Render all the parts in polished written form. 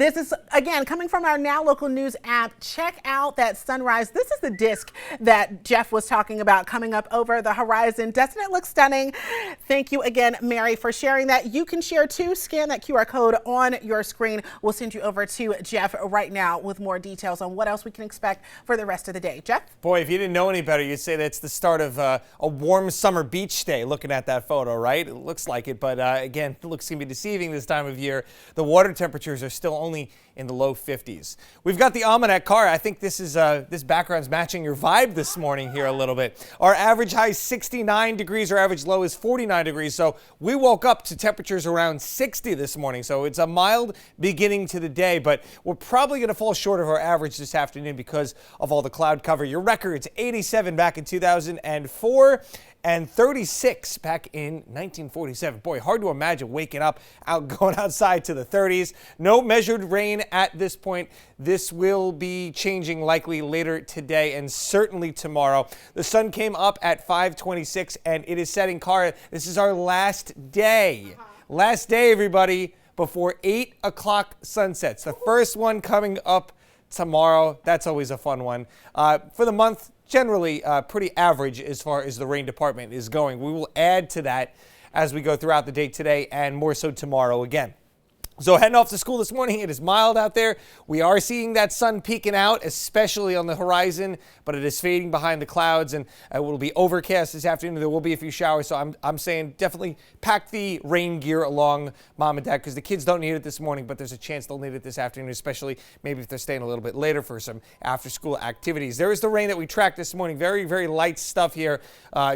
This is, again, coming from our Now Local News app. Check out that sunrise. This is the disc that Jeff was talking about coming up over the horizon. Doesn't it look stunning? Thank you again, Mary, for sharing that. You can share too. Scan that QR code on your screen. We'll send you over to Jeff right now with more details on what else we can expect for the rest of the day. Jeff? Boy, if you didn't know any better, you'd say that's the start of a warm summer beach day looking at that photo, right? It looks like it, but again, it looks going to be deceiving this time of year. The water temperatures are still only in the low 50s. We've got the Almanac car. I think this background's matching your vibe this morning here a little bit. Our average high is 69 degrees. Our average low is 49 degrees. So we woke up to temperatures around 60 this morning. So it's a mild beginning to the day, but we're probably going to fall short of our average this afternoon because of all the cloud cover. Your record's 87 back in 2004. And 36 back in 1947. Boy, hard to imagine waking up going outside to the 30s. No measured rain at this point. This will be changing likely later today and certainly tomorrow. The sun came up at 5:26 and it is setting car. This is our last day. Last day, everybody, before 8 o'clock sunsets. The first one coming up tomorrow. That's always a fun one. For the month, generally pretty average as far as the rain department is going. We will add to that as we go throughout the day today and more so tomorrow again. So heading off to school this morning, it is mild out there. We are seeing that sun peeking out, especially on the horizon, but it is fading behind the clouds and it will be overcast this afternoon. There will be a few showers, so I'm saying definitely pack the rain gear along, Mom and Dad, because the kids don't need it this morning, but there's a chance they'll need it this afternoon, especially maybe if they're staying a little bit later for some after-school activities. There is the rain that we tracked this morning. Very, very light stuff here,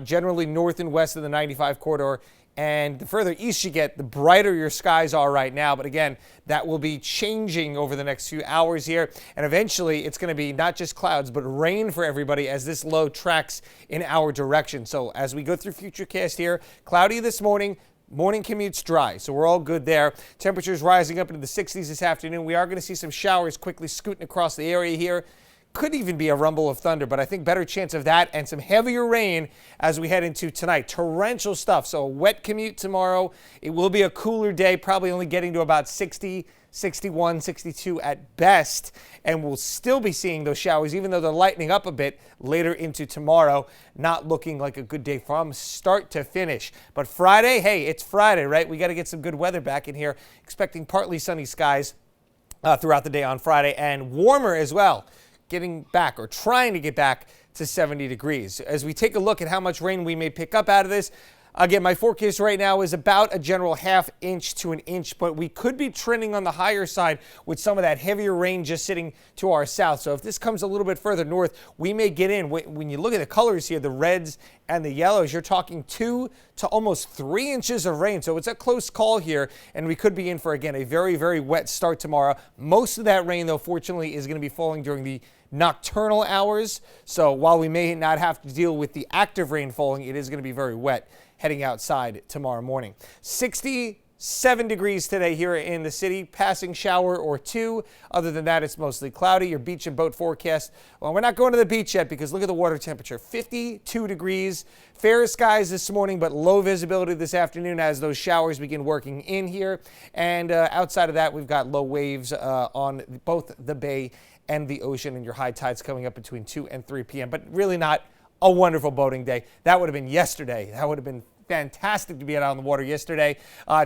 generally north and west of the 95 corridor. And the further east you get, the brighter your skies are right now. But again, that will be changing over the next few hours here. And eventually, it's going to be not just clouds, but rain for everybody as this low tracks in our direction. So as we go through Futurecast here, cloudy this morning. Morning commute's dry, so we're all good there. Temperatures rising up into the 60s this afternoon. We are going to see some showers quickly scooting across the area here. Could even be a rumble of thunder, but I think better chance of that and some heavier rain as we head into tonight. Torrential stuff, so a wet commute tomorrow. It will be a cooler day, probably only getting to about 60, 61, 62 at best, and we'll still be seeing those showers, even though they're lightening up a bit later into tomorrow. Not looking like a good day from start to finish. But Friday, hey, it's Friday, right? We got to get some good weather back in here. Expecting partly sunny skies throughout the day on Friday, and warmer as well. Getting back or trying to get back to 70 degrees. As we take a look at how much rain we may pick up out of this, again, my forecast right now is about a general ½ inch to an inch, but we could be trending on the higher side with some of that heavier rain just sitting to our south. So if this comes a little bit further north, we may get in. When you look at the colors here, the reds and the yellows, you're talking 2 to almost 3 inches of rain. So it's a close call here, and we could be in for, again, a very, very wet start tomorrow. Most of that rain, though, fortunately, is going to be falling during the nocturnal hours. So while we may not have to deal with the active rain falling, it is going to be very wet heading outside tomorrow morning. 67 degrees today here in the city, passing shower or two. Other than that, it's mostly cloudy. Your beach and boat forecast. Well, we're not going to the beach yet because look at the water temperature, 52 degrees. Fair skies this morning, but low visibility this afternoon as those showers begin working in here. And outside of that, we've got low waves on both the bay and the ocean, and your high tides coming up between 2 and 3 p.m. But really not a wonderful boating day. That would have been yesterday. That would have been fantastic to be out on the water yesterday.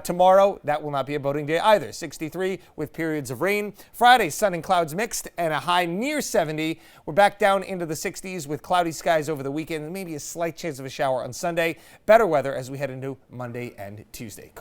Tomorrow, that will not be a boating day either. 63 with periods of rain. Friday, sun and clouds mixed and a high near 70. We're back down into the 60s with cloudy skies over the weekend and maybe a slight chance of a shower on Sunday. Better weather as we head into Monday and Tuesday.